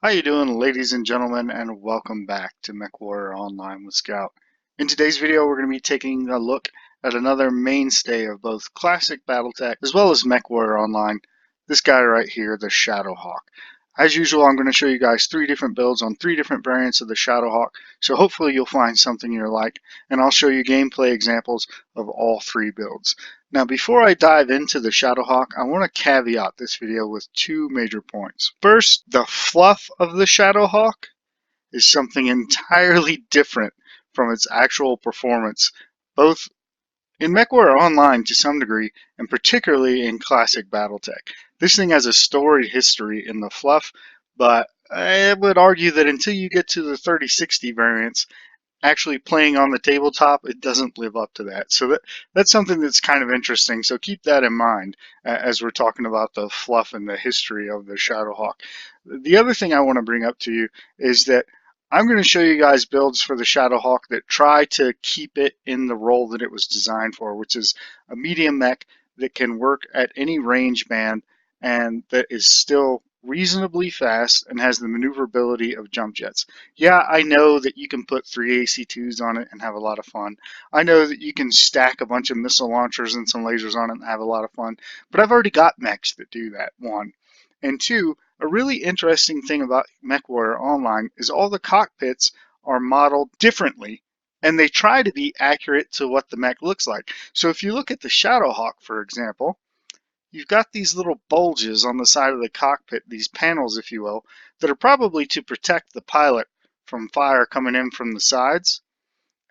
How you doing, ladies and gentlemen, and welcome back to MechWarrior Online with Scout. In today's video, we're going to be taking a look at another mainstay of both classic BattleTech as well as MechWarrior Online, this guy right here, the Shadowhawk. As usual, I'm going to show you guys three different builds on three different variants of the Shadowhawk, so hopefully you'll find something you like, and I'll show you gameplay examples of all three builds. Now, before I dive into the Shadowhawk, I want to caveat this video with two major points. First, the fluff of the Shadowhawk is something entirely different from its actual performance, both in MechWarrior Online to some degree, and particularly in classic BattleTech. This thing has a storied history in the fluff, but I would argue that until you get to the 3060 variants, actually playing on the tabletop, it doesn't live up to that. So that's something that's kind of interesting. So keep that in mind as we're talking about the fluff and the history of the Shadowhawk. The other thing I want to bring up to you is that I'm going to show you guys builds for the Shadowhawk that try to keep it in the role that it was designed for, which is a medium mech that can work at any range band and that is still reasonably fast and has the maneuverability of jump jets. Yeah, I know that you can put 3 AC2s on it and have a lot of fun. I know that you can stack a bunch of missile launchers and some lasers on it and have a lot of fun, but I've already got mechs that do that, one. And two, a really interesting thing about MechWarrior Online is all the cockpits are modeled differently, and they try to be accurate to what the mech looks like. So if you look at the Shadowhawk, for example, you've got these little bulges on the side of the cockpit, these panels, if you will, that are probably to protect the pilot from fire coming in from the sides.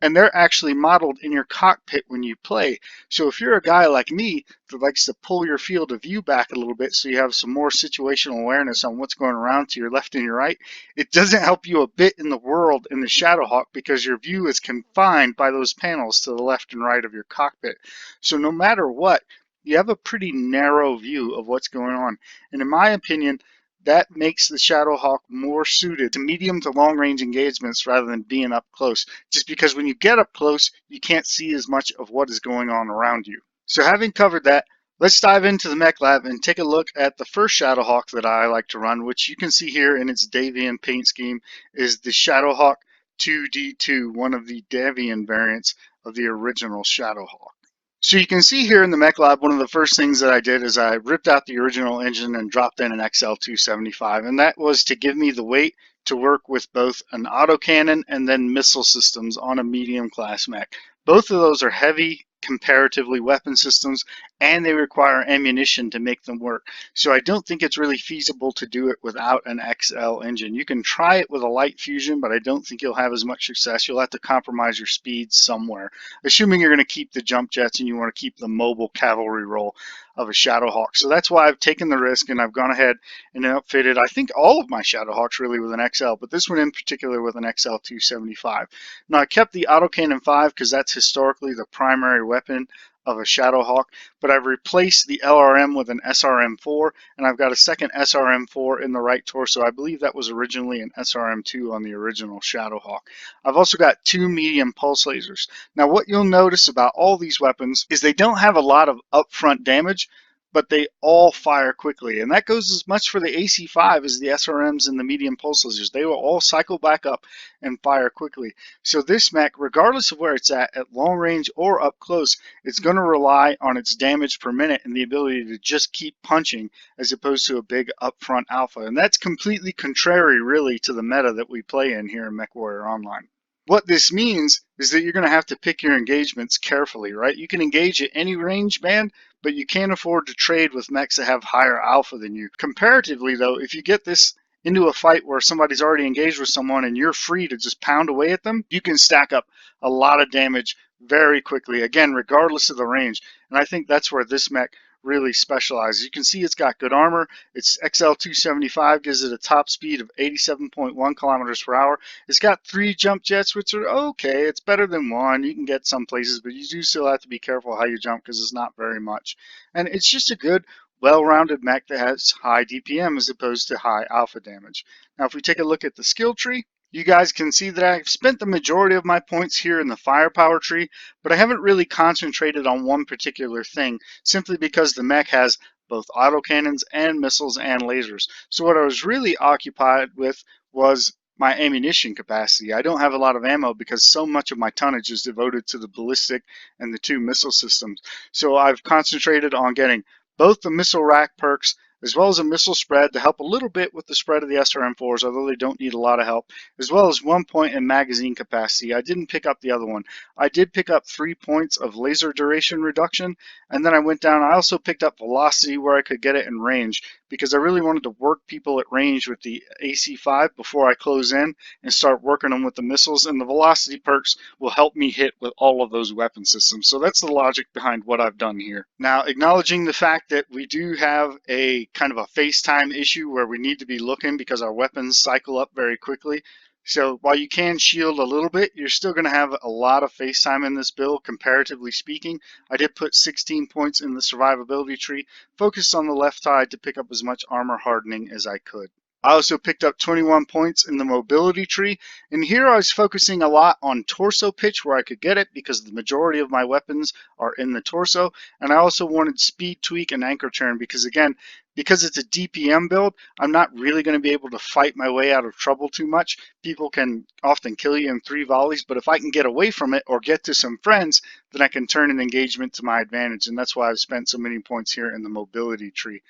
And they're actually modeled in your cockpit when you play. So if you're a guy like me that likes to pull your field of view back a little bit so you have some more situational awareness on what's going around to your left and your right, it doesn't help you a bit in the world in the Shadowhawk because your view is confined by those panels to the left and right of your cockpit. So no matter what, you have a pretty narrow view of what's going on. And in my opinion, that makes the Shadowhawk more suited to medium to long range engagements rather than being up close, just because when you get up close, you can't see as much of what is going on around you. So having covered that, let's dive into the Mech Lab and take a look at the first Shadowhawk that I like to run, which you can see here in its Davian paint scheme, is the Shadowhawk 2D2, one of the Davian variants of the original Shadowhawk. So you can see here in the Mech Lab, one of the first things that I did is I ripped out the original engine and dropped in an XL275, and that was to give me the weight to work with both an autocannon and then missile systems on a medium class mech. Both of those are heavy comparatively weapon systems, and they require ammunition to make them work. So I don't think it's really feasible to do it without an XL engine. You can try it with a light fusion, but I don't think you'll have as much success. You'll have to compromise your speed somewhere, assuming you're going to keep the jump jets and you want to keep the mobile cavalry role of a Shadowhawk. So that's why I've taken the risk and I've gone ahead and outfitted, I think, all of my Shadowhawks really with an XL, but this one in particular with an XL275. Now I kept the autocannon 5 because that's historically the primary weapon of a Shadowhawk, but I've replaced the LRM with an SRM4, and I've got a second SRM4 in the right torso. I believe that was originally an SRM2 on the original Shadowhawk. I've also got two medium pulse lasers. Now what you'll notice about all these weapons is they don't have a lot of upfront damage, but they all fire quickly. And that goes as much for the AC5 as the SRMs and the medium pulse lasers. They will all cycle back up and fire quickly. So this mech, regardless of where it's at long range or up close, it's going to rely on its damage per minute and the ability to just keep punching as opposed to a big upfront alpha. And that's completely contrary, really, to the meta that we play in here in MechWarrior Online. What this means is that you're going to have to pick your engagements carefully, right? You can engage at any range band, but you can't afford to trade with mechs that have higher alpha than you. Comparatively, though, if you get this into a fight where somebody's already engaged with someone and you're free to just pound away at them, you can stack up a lot of damage very quickly, again, regardless of the range. And I think that's where this mech really specializes. You can see it's got good armor. Its XL275 gives it a top speed of 87.1 kilometers per hour. It's got 3 jump jets, which are okay. It's better than 1. You can get some places, but you do still have to be careful how you jump because it's not very much. And it's just a good, well-rounded mech that has high DPM as opposed to high alpha damage. Now, if we take a look at the skill tree, you guys can see that I've spent the majority of my points here in the firepower tree, but I haven't really concentrated on one particular thing, simply because the mech has both autocannons and missiles and lasers. So what I was really occupied with was my ammunition capacity. I don't have a lot of ammo because so much of my tonnage is devoted to the ballistic and the two missile systems. So I've concentrated on getting both the missile rack perks as well as a missile spread to help a little bit with the spread of the SRM4s, although they don't need a lot of help, as well as 1 point in magazine capacity. I didn't pick up the other one. I did pick up 3 points of laser duration reduction, and then I went down. I also picked up velocity where I could get it in range because I really wanted to work people at range with the AC5 before I close in and start working them with the missiles, and the velocity perks will help me hit with all of those weapon systems. So that's the logic behind what I've done here. Now, acknowledging the fact that we do have a kind of a FaceTime issue where we need to be looking because our weapons cycle up very quickly. So while you can shield a little bit, you're still going to have a lot of face time in this build, comparatively speaking. I did put 16 points in the survivability tree, focused on the left side to pick up as much armor hardening as I could. I also picked up 21 points in the mobility tree, and here I was focusing a lot on torso pitch where I could get it because the majority of my weapons are in the torso, and I also wanted speed tweak and anchor turn because, again, because it's a DPM build, I'm not really going to be able to fight my way out of trouble too much. People can often kill you in 3 volleys, but if I can get away from it or get to some friends, then I can turn an engagement to my advantage, and that's why I've spent so many points here in the mobility tree.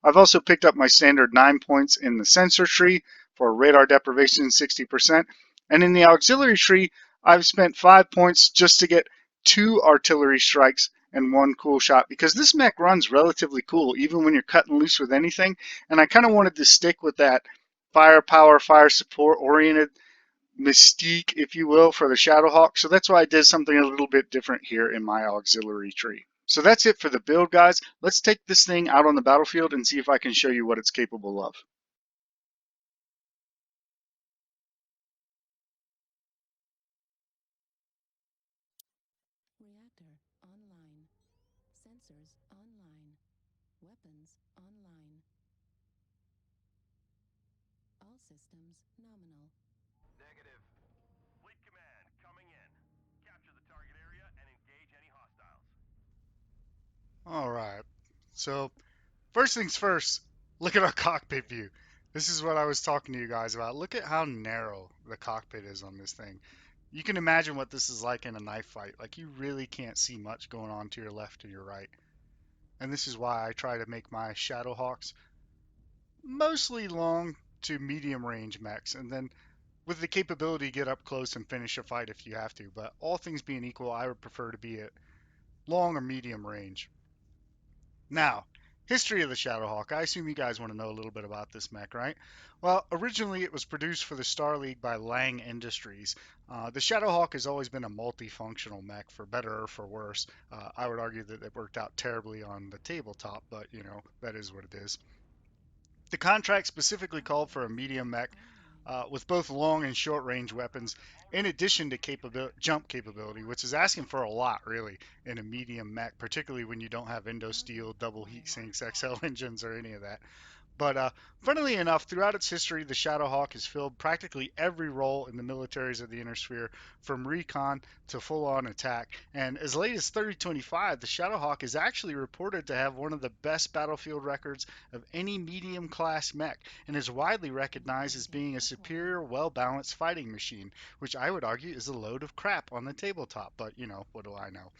I've also picked up my standard 9 points in the sensor tree for radar deprivation 60%. And in the auxiliary tree, I've spent 5 points just to get 2 artillery strikes and 1 cool shot because this mech runs relatively cool even when you're cutting loose with anything. And I kind of wanted to stick with that firepower, fire support oriented mystique, if you will, for the Shadowhawk. So that's why I did something a little bit different here in my auxiliary tree. So that's it for the build, guys. Let's take this thing out on the battlefield and see if I can show you what it's capable of. Reactor online. Sensors online. Weapons online. All systems nominal. Negative. Fleet command, coming in. Capture the target area and engage any hostiles. All right. So first things first, look at our cockpit view. This is what I was talking to you guys about. Look at how narrow the cockpit is on this thing. You can imagine what this is like in a knife fight. Like you really can't see much going on to your left or your right. And this is why I try to make my Shadowhawks mostly long to medium range mechs, and then with the capability to get up close and finish a fight if you have to. But all things being equal, I would prefer to be at long or medium range. Now, history of the Shadowhawk. I assume you guys want to know a little bit about this mech, right? Well, originally it was produced for the Star League by Lang Industries. The Shadowhawk has always been a multifunctional mech, for better or for worse. I would argue that it worked out terribly on the tabletop, but you know, that is what it is. The contract specifically called for a medium mech with both long and short range weapons, in addition to jump capability, which is asking for a lot, really, in a medium mech, particularly when you don't have Steel, double heat sinks, XL engines, or any of that. But funnily enough, throughout its history, the Shadowhawk has filled practically every role in the militaries of the Inner Sphere, from recon to full-on attack. And as late as 3025, the Shadowhawk is actually reported to have one of the best battlefield records of any medium-class mech, and is widely recognized as being a superior, well-balanced fighting machine, which I would argue is a load of crap on the tabletop. But you know, what do I know?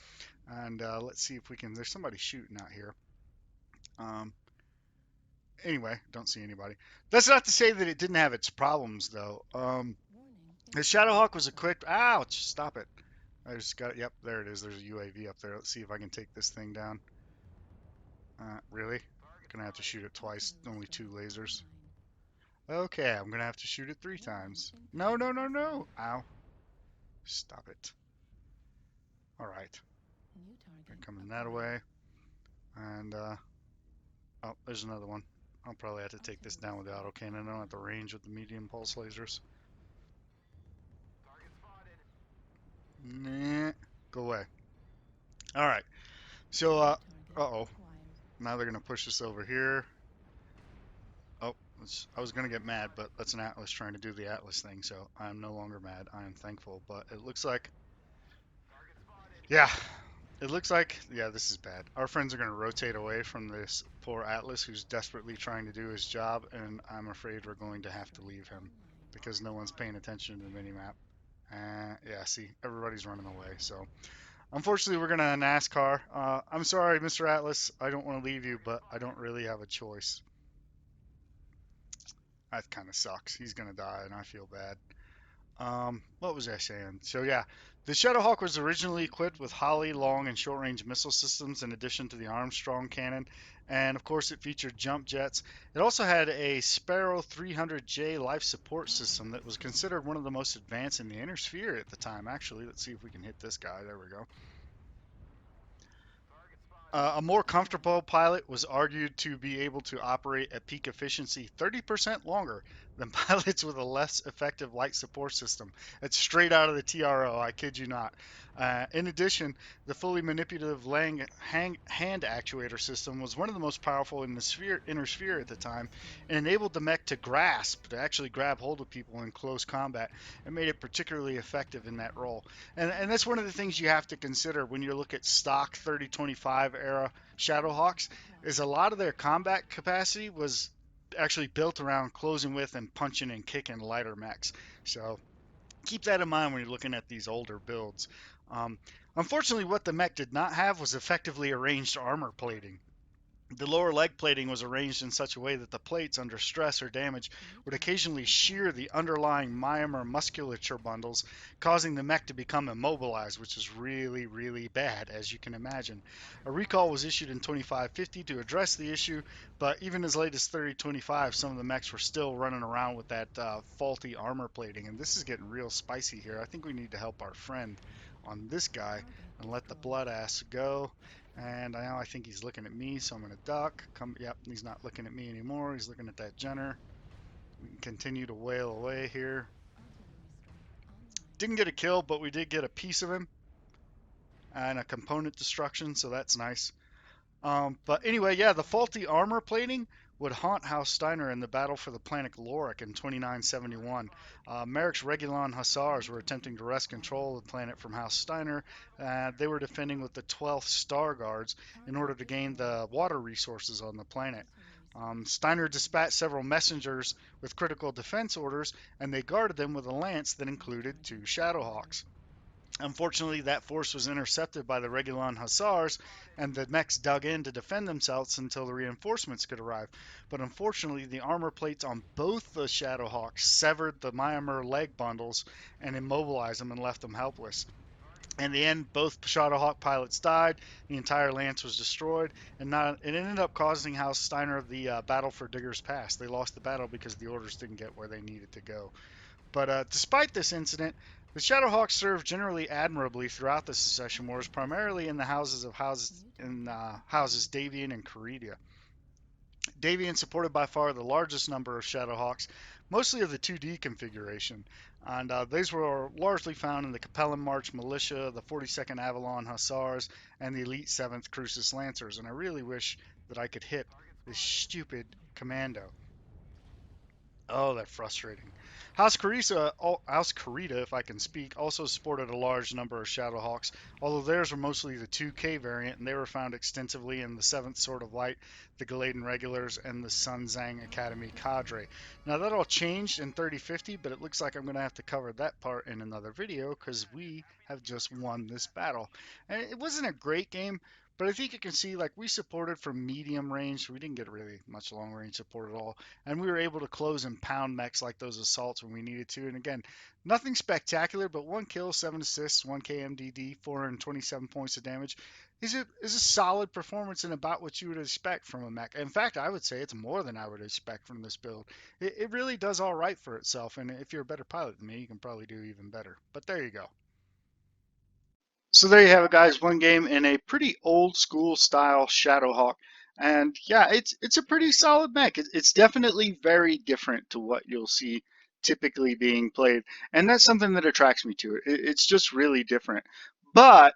And let's see if we can. There's somebody shooting out here. Um, Anyway, don't see anybody. That's not to say that it didn't have its problems, though. The Shadowhawk was equipped. Ouch! Stop it. I just got. Yep, there it is. There's a UAV up there. Let's see if I can take this thing down. Really? Gonna have to shoot it twice. Only 2 lasers. Okay, I'm gonna have to shoot it 3 times. No, no, no, no! Ow! Stop it. All right. They're coming that way. And oh, there's another one. I'll probably have to take this down with the autocannon. I don't have the range with the medium pulse lasers. Target spotted. Nah, go away. All right. So, uh-oh. Now they're gonna push us over here. Oh, I was gonna get mad, but that's an Atlas trying to do the Atlas thing, so I'm no longer mad. I am thankful. But it looks like, Target spotted. yeah, It looks like, yeah, this is bad. Our friends are going to rotate away from this poor Atlas who's desperately trying to do his job, and I'm afraid we're going to have to Strike leave him online. because no one's paying attention to the minimap. Yeah, see, everybody's running away. So, unfortunately, we're going to NASCAR. I'm sorry, Mr. Atlas. I don't want to leave you, but I don't really have a choice. That kind of sucks. He's going to die, and I feel bad. What was I saying? So yeah, the Shadowhawk was originally equipped with Holly long and short-range missile systems in addition to the Armstrong cannon, and of course it featured jump jets. It also had a Sparrow 300J life support system that was considered one of the most advanced in the inner sphere at the time. Actually, let's see if we can hit this guy. There we go. Target spotted. A more comfortable pilot was argued to be able to operate at peak efficiency 30% longer than pilots with a less effective light support system. It's straight out of the TRO, I kid you not. In addition, the fully manipulative hand actuator system was one of the most powerful in the inner sphere at the time and enabled the mech to actually grab hold of people in close combat and made it particularly effective in that role. And that's one of the things you have to consider when you look at stock 3025 era Shadowhawks is a lot of their combat capacity was actually built around closing with and punching and kicking lighter mechs. So keep that in mind when you're looking at these older builds. Um, Unfortunately, what the mech did not have was effectively arranged armor plating. The lower leg plating was arranged in such a way that the plates, under stress or damage, would occasionally shear the underlying myelin or musculature bundles, causing the mech to become immobilized, which is really, really bad, as you can imagine. A recall was issued in 2550 to address the issue, but even as late as 3025, some of the mechs were still running around with that faulty armor plating, and this is getting real spicy here. I think we need to help our friend on this guy and let the blood ass go. And I think he's looking at me, so I'm going to duck. Yep, he's not looking at me anymore. He's looking at that Jenner. We can continue to wail away here. Artillery strike online. Didn't get a kill, but we did get a piece of him and a component destruction, so that's nice. But anyway, yeah, the faulty armor plating would haunt House Steiner in the battle for the planet Lorik in 2971. Merrick's Regulon Hussars were attempting to wrest control of the planet from House Steiner. They were defending with the 12th Star Guards in order to gain the water resources on the planet. Steiner dispatched several messengers with critical defense orders, and they guarded them with a lance that included two Shadowhawks. Unfortunately, that force was intercepted by the Regulon Hussars, and the mechs dug in to defend themselves until the reinforcements could arrive. But unfortunately, the armor plates on both the Shadowhawks severed the Myanmar leg bundles and immobilized them and left them helpless. In the end, both Shadowhawk pilots died, the entire lance was destroyed, and it ended up causing House Steiner the battle for Digger's Pass. They lost the battle because the orders didn't get where they needed to go. But despite this incident, the Shadowhawks served generally admirably throughout the Secession Wars, primarily in the houses Davian and Caredia. Davian supported by far the largest number of Shadowhawks, mostly of the 2D configuration, and these were largely found in the Capellan March Militia, the 42nd Avalon Hussars, and the Elite 7th Crucis Lancers. And I really wish that I could hit this stupid commando. Oh, they're frustrating. House Carita, if I can speak, also sported a large number of Shadowhawks, although theirs were mostly the 2K variant, and they were found extensively in the 7th Sword of Light, the Galadan Regulars, and the Sun Zhang Academy cadre. Now, that all changed in 3050, but it looks like I'm going to have to cover that part in another video, because we have just won this battle. And it wasn't a great game, but I think you can see, like, we supported from medium range. We didn't get really much long range support at all, and we were able to close and pound mechs like those assaults when we needed to. And again, nothing spectacular, but 1 kill, 7 assists, 1 KMDD, 427 points of damage is a solid performance and about what you would expect from a mech. In fact, I would say it's more than I would expect from this build. It really does all right for itself, and if you're a better pilot than me, you can probably do even better. But there you go. So there you have it, guys. One game in a pretty old school style Shadowhawk, and yeah, it's a pretty solid mech. It's definitely very different to what you'll see typically being played, and that's something that attracts me to it. It's just really different. But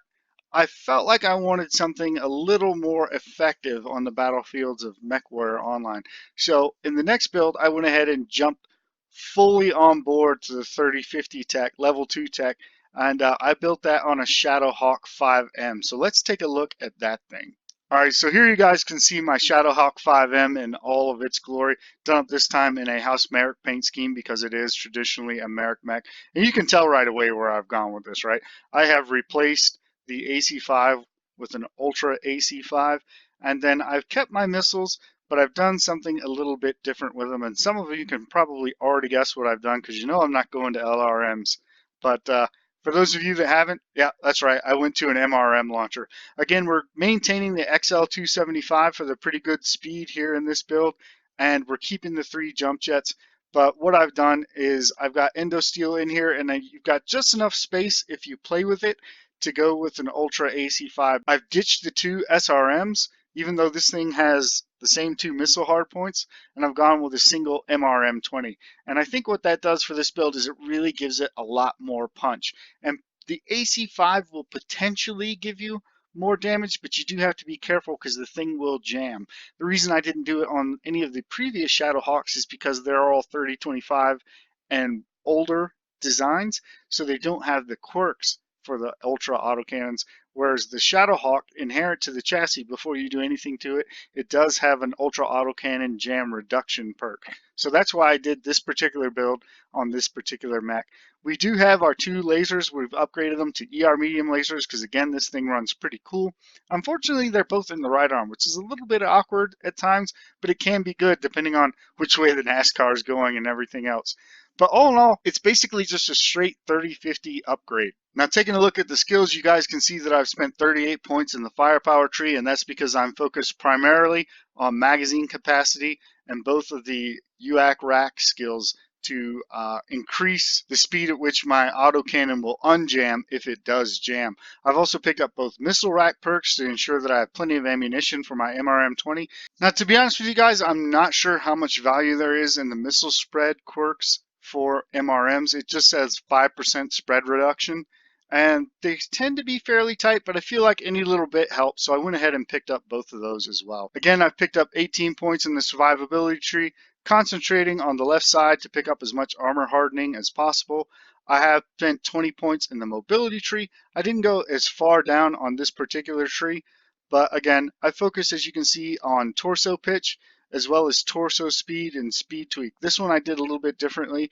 I felt like I wanted something a little more effective on the battlefields of MechWarrior Online. So in the next build, I went ahead and jumped fully on board to the 3050 tech, level 2 tech, and I built that on a Shadowhawk 5M. So let's take a look at that thing. All right, so here you guys can see my Shadowhawk 5M in all of its glory, done up this time in a House Merrick paint scheme because it is traditionally a Merrick mech. And you can tell right away where I've gone with this, right? I have replaced the AC5 with an Ultra AC5, and then I've kept my missiles, but I've done something a little bit different with them. And some of you can probably already guess what I've done because you know I'm not going to LRMs. But for those of you that haven't, yeah, that's right. I went to an MRM launcher. Again, we're maintaining the XL275 for the pretty good speed here in this build, and we're keeping the 3 jump jets. But what I've done is I've got Endosteel in here, and you've got just enough space if you play with it to go with an Ultra AC5. I've ditched the 2 SRMs, even though this thing has the same 2 missile hardpoints, and I've gone with a single MRM-20. And I think what that does for this build is it really gives it a lot more punch. And the AC5 will potentially give you more damage, but you do have to be careful because the thing will jam. The reason I didn't do it on any of the previous Shadowhawks is because they're all 3025 and older designs, so they don't have the quirks for the ultra autocannons, whereas the Shadowhawk, inherent to the chassis before you do anything to it, it does have an ultra autocannon jam reduction perk. So that's why I did this particular build on this particular mech. We do have our 2 lasers. We've upgraded them to ER medium lasers because, again, this thing runs pretty cool. Unfortunately, they're both in the right arm, which is a little bit awkward at times, but it can be good depending on which way the NASCAR is going and everything else. But all in all, it's basically just a straight 30-50 upgrade. Now, taking a look at the skills, you guys can see that I've spent 38 points in the firepower tree, and that's because I'm focused primarily on magazine capacity and both of the UAC rack skills to increase the speed at which my autocannon will unjam if it does jam. I've also picked up both missile rack perks to ensure that I have plenty of ammunition for my MRM-20. Now, to be honest with you guys, I'm not sure how much value there is in the missile spread quirks for MRMs. It just says 5% spread reduction, and they tend to be fairly tight, but I feel like any little bit helps, so I went ahead and picked up both of those as well. Again, I've picked up 18 points in the survivability tree, concentrating on the left side to pick up as much armor hardening as possible. I have spent 20 points in the mobility tree. I didn't go as far down on this particular tree, but again, I focus, as you can see, on torso pitch as well as torso speed and speed tweak. This one I did a little bit differently.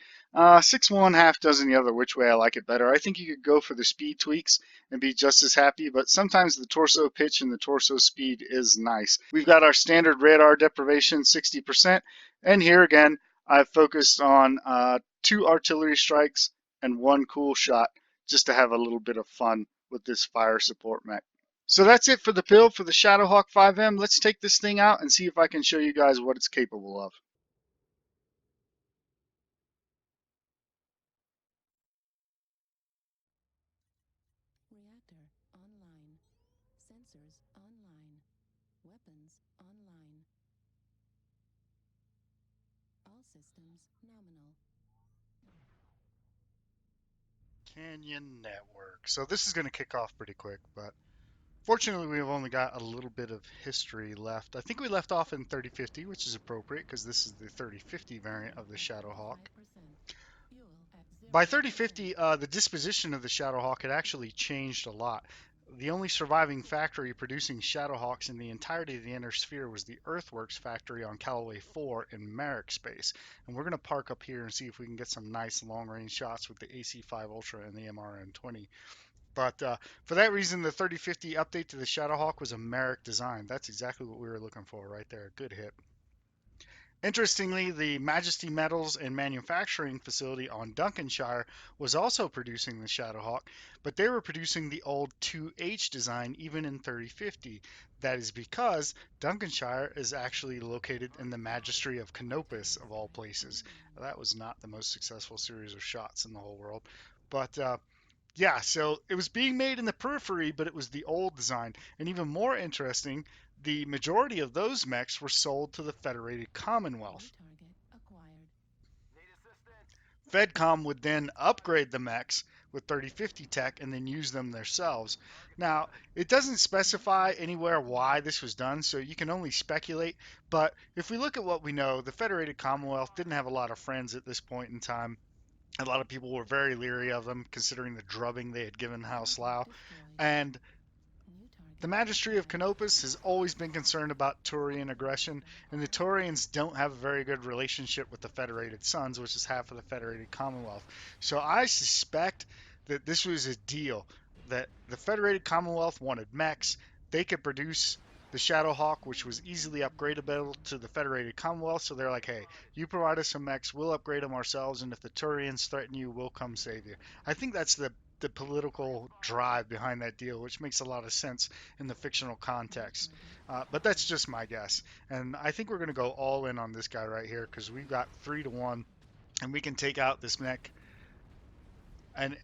6 1 half dozen the other which way I like it better. I think you could go for the speed tweaks and be just as happy, but sometimes the torso pitch and the torso speed is nice. We've got our standard radar deprivation 60%, and here again I've focused on 2 artillery strikes and 1 cool shot just to have a little bit of fun with this fire support mech. So that's it for the build for the Shadowhawk 5M. Let's take this thing out and see if I can show you guys what it's capable of. Reactor online. Sensors online. Weapons online. All systems nominal. Canyon Network. So this is going to kick off pretty quick, but fortunately we've only got a little bit of history left. I think we left off in 3050, which is appropriate because this is the 3050 variant of the Shadowhawk. By 3050, the disposition of the Shadowhawk had actually changed a lot. The only surviving factory producing Shadowhawks in the entirety of the Inner Sphere was the Earthworks factory on Callaway 4 in Merrick Space. And we're going to park up here and see if we can get some nice long-range shots with the AC-5 Ultra and the MRM-20. But for that reason, the 3050 update to the Shadowhawk was a Merrick design. That's exactly what we were looking for right there. Good hit. Interestingly, the Majesty Metals and Manufacturing Facility on Duncanshire was also producing the Shadowhawk, but they were producing the old 2H design even in 3050. That is because Duncanshire is actually located in the Magistry of Canopus, of all places. That was not the most successful series of shots in the whole world. But yeah, so it was being made in the periphery, but it was the old design. And even more interesting, the majority of those mechs were sold to the Federated Commonwealth. FedCom would then upgrade the mechs with 3050 tech and then use them themselves. Now, it doesn't specify anywhere why this was done, so you can only speculate. But if we look at what we know, the Federated Commonwealth didn't have a lot of friends at this point in time. A lot of people were very leery of them, considering the drubbing they had given House Target Lau. destroyed. And New target the Magistry of acquired. Canopus has always been concerned about Turian aggression, and the Turians don't have a very good relationship with the Federated Suns, which is half of the Federated Commonwealth. So I suspect that this was a deal that the Federated Commonwealth wanted mechs. They could produce the Shadowhawk, which was easily upgradable to the Federated Commonwealth. So they're like, hey, you provide us some mechs, we'll upgrade them ourselves, and if the Turians threaten you, we'll come save you. I think that's the political drive behind that deal, which makes a lot of sense in the fictional context. But that's just my guess. And I think we're going to go all in on this guy right here because we've got 3-1 and we can take out this mech. And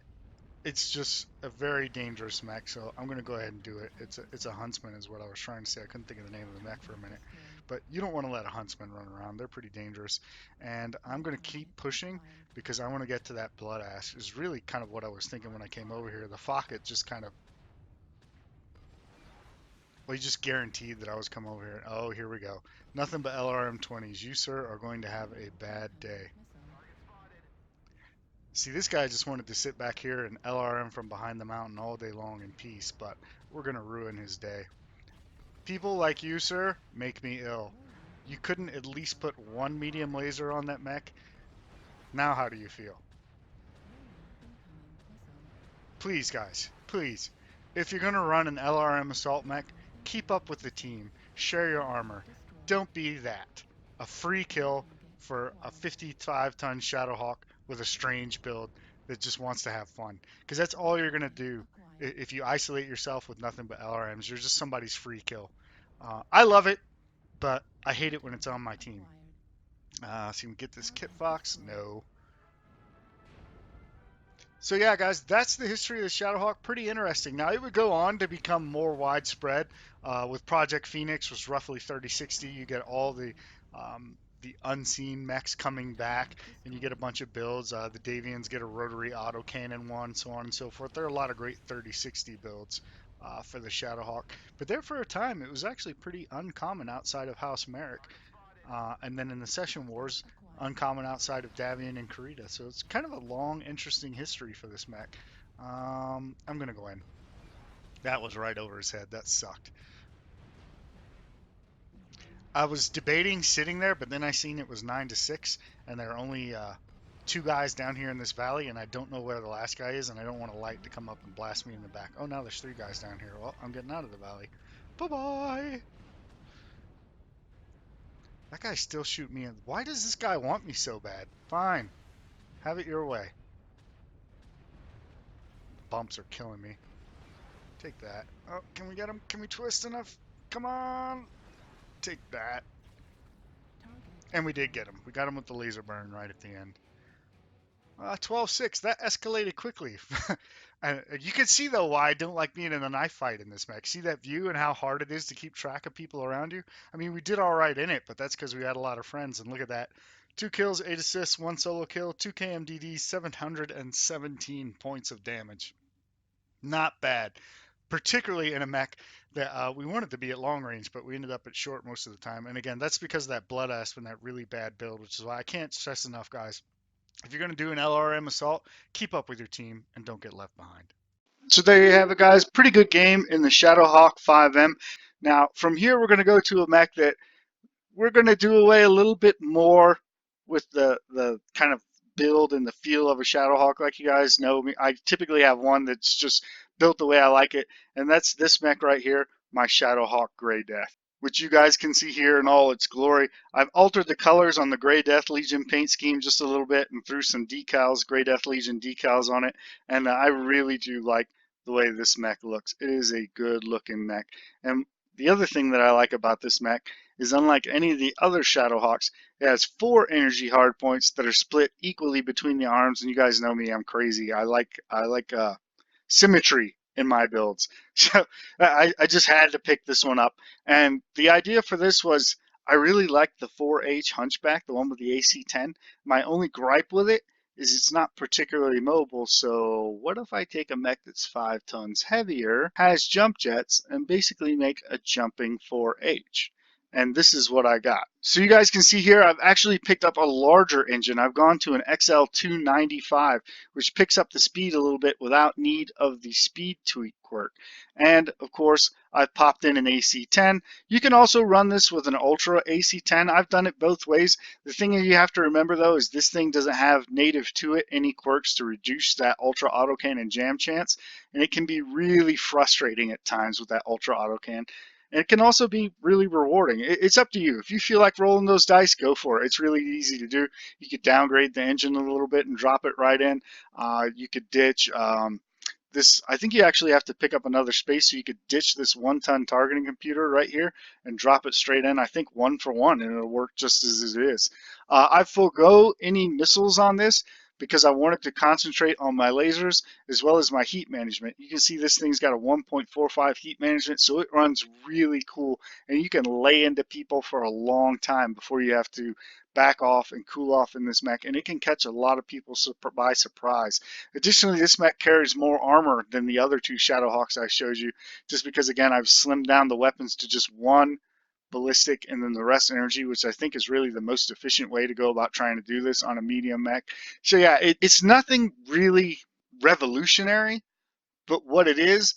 it's just a very dangerous mech. So I'm going to go ahead and do it. It's a huntsman is what I was trying to say. I couldn't think of the name of the mech for a minute. But you don't want to let a huntsman run around. They're pretty dangerous. And I'm going to keep pushing because I want to get to that blood ash. Is really kind of what I was thinking when I came over here. The Focket just kind of, well, he just guaranteed that I was coming over here. Oh, here we go. Nothing but LRM 20s. You, sir, are going to have a bad day. See, this guy just wanted to sit back here and LRM from behind the mountain all day long in peace, but we're going to ruin his day. People like you, sir, make me ill. You couldn't at least put one medium laser on that mech? Now how do you feel? Please, guys, please. If you're going to run an LRM assault mech, keep up with the team. Share your armor. Don't be that. A free kill for a 55-ton Shadowhawk with a strange build that just wants to have fun. Because that's all you're going to do if you isolate yourself with nothing but LRMs. You're just somebody's free kill. I love it, but I hate it when it's on my team. So you can get this Kit Fox? No. So yeah, guys, that's the history of the Shadowhawk. Pretty interesting. Now it would go on to become more widespread. With Project Phoenix was roughly 3060. You get all the unseen mechs coming back, and you get a bunch of builds. The Davians get a rotary autocannon one, so on and so forth. There are a lot of great 3060 builds for the Shadowhawk. But there for a time, it was actually pretty uncommon outside of House Merrick. And then in the Session Wars, uncommon outside of Davian and Karita. So it's kind of a long, interesting history for this mech. I'm going to go in. That was right over his head. That sucked. I was debating sitting there, but then I seen it was 9-6, and there are only two guys down here in this valley, and I don't know where the last guy is, and I don't want a light to come up and blast me in the back. Oh, now there's three guys down here. Well, I'm getting out of the valley. Bye-bye. That guy's still shooting me. Why does this guy want me so bad? Fine. Have it your way. Bumps are killing me. Take that. Oh, can we get him? Can we twist enough? Come on. Take that. And we did get him. We got him with the laser burn right at the end. 12-6. That escalated quickly. And you can see, though, why I don't like being in a knife fight in this mech. See that view and how hard it is to keep track of people around you? I mean, we did all right in it, but that's because we had a lot of friends. And look at that. 2 kills, 8 assists, 1 solo kill, 2 KMDD, 717 points of damage. Not bad, particularly in a mech that we wanted to be at long range, but we ended up at short most of the time. And again, that's because of that Blood Asp and that really bad build, which is why I can't stress enough, guys. If you're going to do an LRM assault, keep up with your team and don't get left behind. So there you have it, guys. Pretty good game in the Shadowhawk 5M. Now, from here, we're going to go to a mech that we're going to do away a little bit more with the kind of build and the feel of a Shadowhawk. Like you guys know me, I typically have one that's just built the way I like it, and that's this mech right here, my Shadowhawk Grey Death, which you guys can see here in all its glory. I've altered the colors on the Grey Death Legion paint scheme just a little bit and threw some decals, Grey Death Legion decals on it, and I really do like the way this mech looks. It is a good looking mech. And the other thing that I like about this mech is, unlike any of the other Shadowhawks, it has 4 energy hardpoints that are split equally between the arms. And you guys know me, I'm crazy. I like symmetry in my builds. So I just had to pick this one up. And the idea for this was, I really like the 4H Hunchback, the one with the AC-10. My only gripe with it is it's not particularly mobile. So what if I take a mech that's 5 tons heavier, has jump jets, and basically make a jumping 4H? and this is what I got. So you guys can see here, I've actually picked up a larger engine. I've gone to an XL295, which picks up the speed a little bit without need of the speed tweak quirk. And of course, I've popped in an AC10. You can also run this with an Ultra AC10. I've done it both ways. The thing you have to remember though is this thing doesn't have native to it any quirks to reduce that Ultra autocannon jam chance, and it can be really frustrating at times with that Ultra autocannon. And it can also be really rewarding. It's up to you. If you feel like rolling those dice, go for it. It's really easy to do. You could downgrade the engine a little bit and drop it right in. You could ditch this. I think you actually have to pick up another space, so you could ditch this 1-ton targeting computer right here and drop it straight in. I think 1-for-1, and it'll work just as it is. I forego any missiles on this because I wanted to concentrate on my lasers as well as my heat management. You can see this thing's got a 1.45 heat management, so it runs really cool, and you can lay into people for a long time before you have to back off and cool off in this mech, and it can catch a lot of people by surprise. Additionally, this mech carries more armor than the other two Shadowhawks I showed you, just because, again, I've slimmed down the weapons to just one ballistic and then the rest energy, which I think is really the most efficient way to go about trying to do this on a medium mech. So yeah, it's nothing really revolutionary, but what it is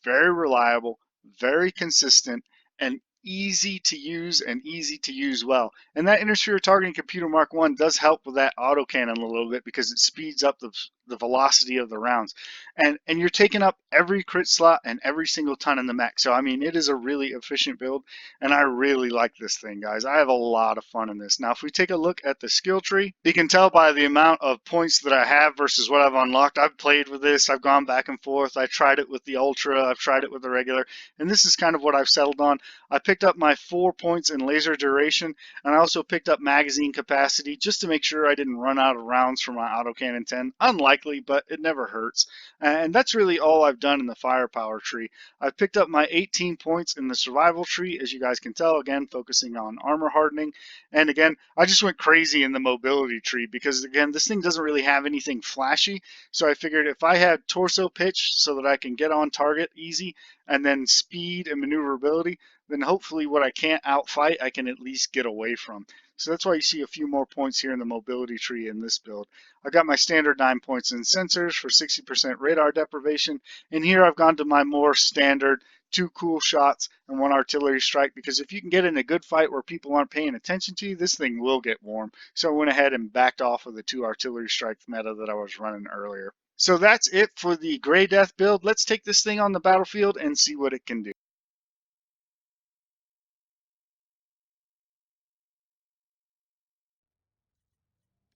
very reliable, very consistent, and easy to use and easy to use well. And that Intersphere Targeting Computer Mark 1 does help with that autocannon a little bit because it speeds up the velocity of the rounds. And you're taking up every crit slot and every single ton in the mech. So I mean, it is a really efficient build, and I really like this thing, guys. I have a lot of fun in this. Now, if we take a look at the skill tree, you can tell by the amount of points that I have versus what I've unlocked. I've played with this. I've gone back and forth. I tried it with the Ultra. I've tried it with the regular. And this is kind of what I've settled on. I picked up my 4 points in laser duration, and I also picked up magazine capacity just to make sure I didn't run out of rounds for my autocannon 10. Unlikely, but it never hurts. And that's really all I've done in the firepower tree. I've picked up my 18 points in the survival tree, as you guys can tell, again, focusing on armor hardening. And again, I just went crazy in the mobility tree because, again, this thing doesn't really have anything flashy. So I figured if I had torso pitch so that I can get on target easy, and then speed and maneuverability, then hopefully what I can't outfight, I can at least get away from. So that's why you see a few more points here in the mobility tree in this build. I got my standard 9 points in sensors for 60% radar deprivation, and here I've gone to my more standard 2 cool shots and 1 artillery strike, because if you can get in a good fight where people aren't paying attention to you, this thing will get warm. So I went ahead and backed off of the 2 artillery strike meta that I was running earlier. So that's it for the Gray Death build. Let's take this thing on the battlefield and see what it can do.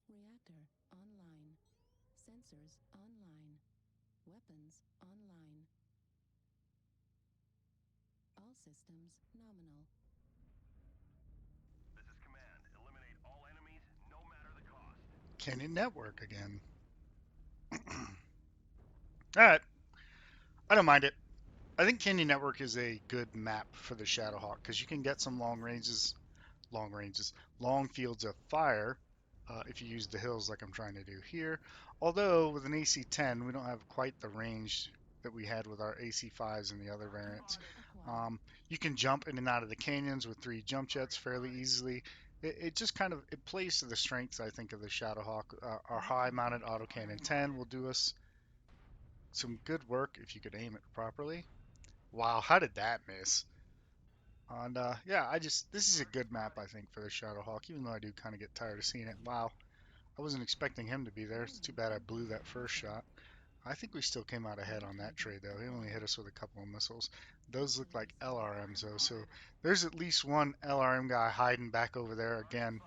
Reactor online. Sensors online. Weapons online. All systems nominal. This is command. Eliminate all enemies, no matter the cost. Can it network again? Alright, I don't mind it. I think Canyon Network is a good map for the Shadowhawk because you can get some long fields of fire if you use the hills like I'm trying to do here. Although with an AC-10, we don't have quite the range that we had with our AC-5s and the other variants. You can jump in and out of the canyons with 3 jump jets fairly easily. It just kind of it plays to the strengths, I think, of the Shadowhawk. Our high-mounted autocannon 10 will do us some good work if you could aim it properly. Wow, how did that miss? And yeah, this is a good map, I think, for the Shadowhawk, even though I do kind of get tired of seeing it. Wow, I wasn't expecting him to be there. It's too bad I blew that first shot. I think we still came out ahead on that trade, though. He only hit us with a couple of missiles. Those look like LRMs, though, so there's at least one LRM guy hiding back over there again.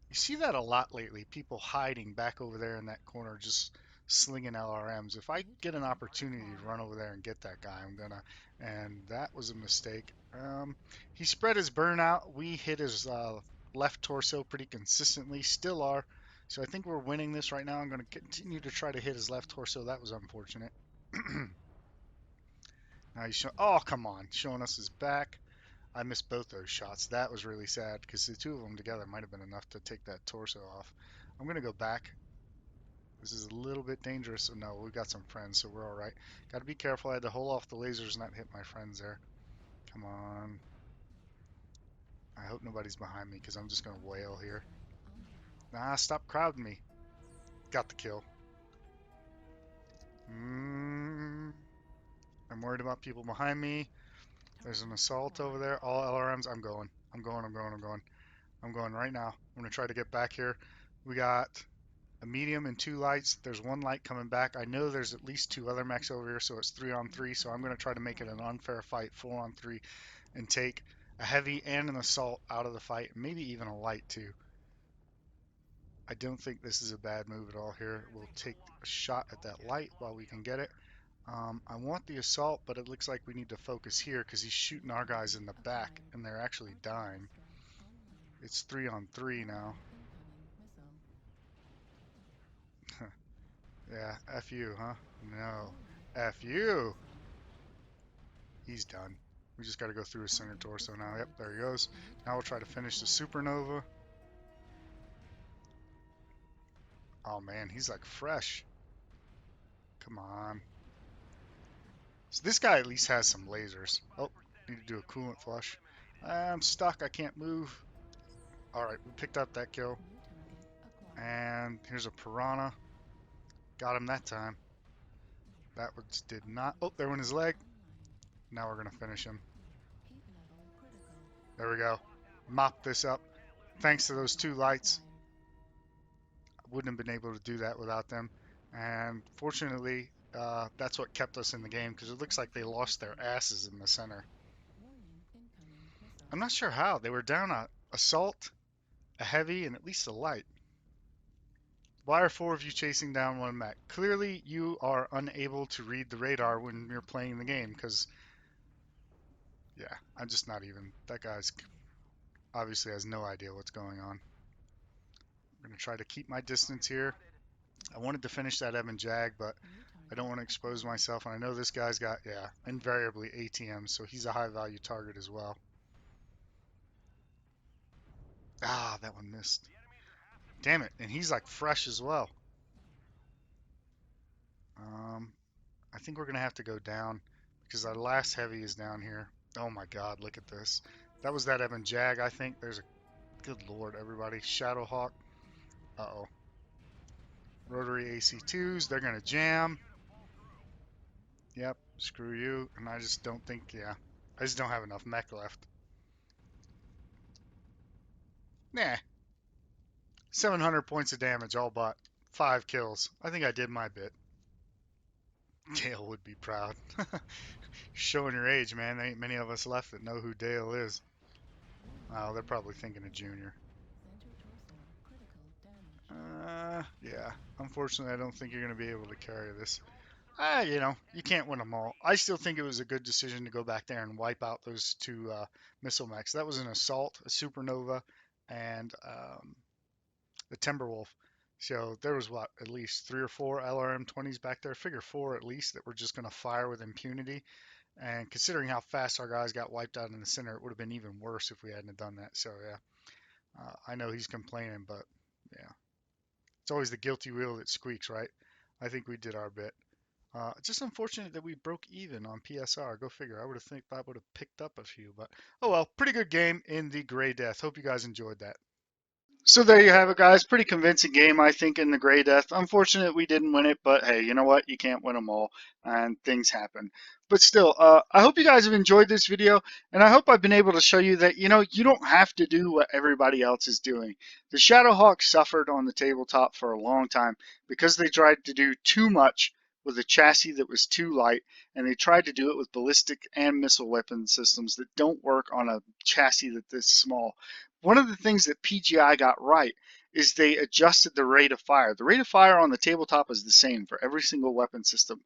You see that a lot lately, people hiding back over there in that corner, just slinging LRMs. If I get an opportunity to run over there and get that guy, I'm gonna. And that was a mistake. He spread his burnout. We hit his left torso pretty consistently, still are. So I think we're winning this right now. I'm going to continue to try to hit his left torso. That was unfortunate. Now he's showing, oh, come on, showing us his back. I missed both those shots. That was really sad because the 2 of them together might have been enough to take that torso off. I'm going to go back. This is a little bit dangerous. So no, we've got some friends, so we're all right. Got to be careful. I had to hold off the lasers and not hit my friends there. Come on. I hope nobody's behind me because I'm just going to wail here. Online. Nah, stop crowding me. Got the kill. I'm worried about people behind me. There's an assault over there. All LRMs. I'm going. I'm going. I'm going. I'm going. I'm going right now. I'm going to try to get back here. We got a medium and 2 lights. There's 1 light coming back. I know there's at least 2 other mechs over here, so it's 3 on 3. So I'm going to try to make it an unfair fight, 4 on 3, and take a heavy and an assault out of the fight, maybe even a light too. I don't think this is a bad move at all here. We'll take a shot at that light while we can get it. I want the assault, but it looks like we need to focus here because he's shooting our guys in the back, and they're actually dying. It's 3 on 3 now. Yeah, F you, huh? No. F you! He's done. We just got to go through his center torso now. Yep, there he goes. Now we'll try to finish the supernova. Oh man, he's like fresh. Come on. So this guy at least has some lasers. Oh, need to do a coolant flush. I'm stuck. I can't move. Alright, we picked up that kill. And here's a piranha. Got him that time. That was, did not. Oh, there went his leg. Now we're going to finish him. There we go. Mop this up. Thanks to those 2 lights. I wouldn't have been able to do that without them. And fortunately, that's what kept us in the game because it looks like they lost their asses in the center. I'm not sure how. They were down a assault, a heavy, and at least a light. Why are 4 of you chasing down 1 mech? Clearly, you are unable to read the radar when you're playing the game because, yeah, I'm just not even. That guy's obviously has no idea what's going on. I'm going to try to keep my distance here. I wanted to finish that Evan Jag, but I don't want to expose myself. And I know this guy's got, yeah, invariably ATM, so he's a high value target as well. Ah, that one missed. Damn it. And he's like fresh as well. I think we're going to have to go down because our last heavy is down here. Oh my God, look at this. That was that Evan Jag, I think. There's a, good Lord, everybody. Shadowhawk. Uh-oh. Rotary AC2s, they're going to jam. Yep, screw you. And I just don't think, yeah. I just don't have enough mech left. Nah. 700 points of damage, all but 5 kills. I think I did my bit. Dale would be proud. Showing your age, man. There ain't many of us left that know who Dale is. Oh, they're probably thinking of Junior. Yeah. Unfortunately, I don't think you're going to be able to carry this. You know, you can't win them all. I still think it was a good decision to go back there and wipe out those 2 missile mechs. That was an assault, a supernova, and the Timberwolf. So there was what, at least 3 or 4 LRM-20s back there. Figure 4 at least that were just going to fire with impunity. And considering how fast our guys got wiped out in the center, it would have been even worse if we hadn't done that. So yeah, I know he's complaining, but yeah, it's always the guilty wheel that squeaks, right? I think we did our bit. Just unfortunate that we broke even on PSR. Go figure. I would have think I would have picked up a few, but oh well. Pretty good game in the Gray Death. Hope you guys enjoyed that. So there you have it, guys. Pretty convincing game, I think, in the Gray Death. Unfortunate we didn't win it, but hey, you know what? You can't win them all, and things happen. But still, I hope you guys have enjoyed this video, and I hope I've been able to show you that, you know, you don't have to do what everybody else is doing. The Shadowhawk suffered on the tabletop for a long time because they tried to do too much with a chassis that was too light, and they tried to do it with ballistic and missile weapon systems that don't work on a chassis that's this small. One of the things that PGI got right is they adjusted the rate of fire. The rate of fire on the tabletop is the same for every single weapon system,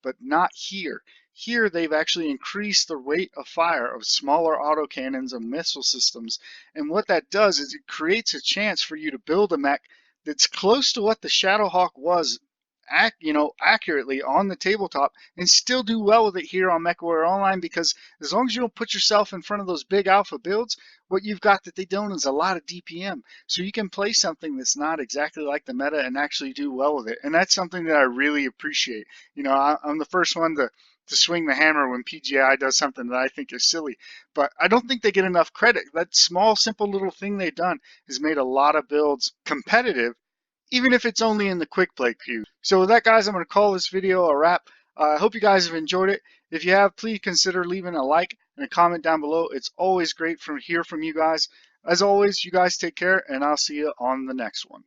but not here. Here, they've actually increased the rate of fire of smaller autocannons and missile systems. And what that does is it creates a chance for you to build a mech that's close to what the Shadowhawk was, accurately on the tabletop, and still do well with it here on MechWarrior Online, because as long as you don't put yourself in front of those big alpha builds, what you've got that they don't is a lot of DPM. So you can play something that's not exactly like the meta and actually do well with it. And that's something that I really appreciate. You know, I'm the first one to to swing the hammer when PGI does something that I think is silly. But I don't think they get enough credit. That small, simple little thing they've done has made a lot of builds competitive, even if it's only in the quick play queue. So with that, guys, I'm going to call this video a wrap. I hope you guys have enjoyed it. If you have, please consider leaving a like and a comment down below. It's always great to hear from you guys. As always, you guys take care, and I'll see you on the next one.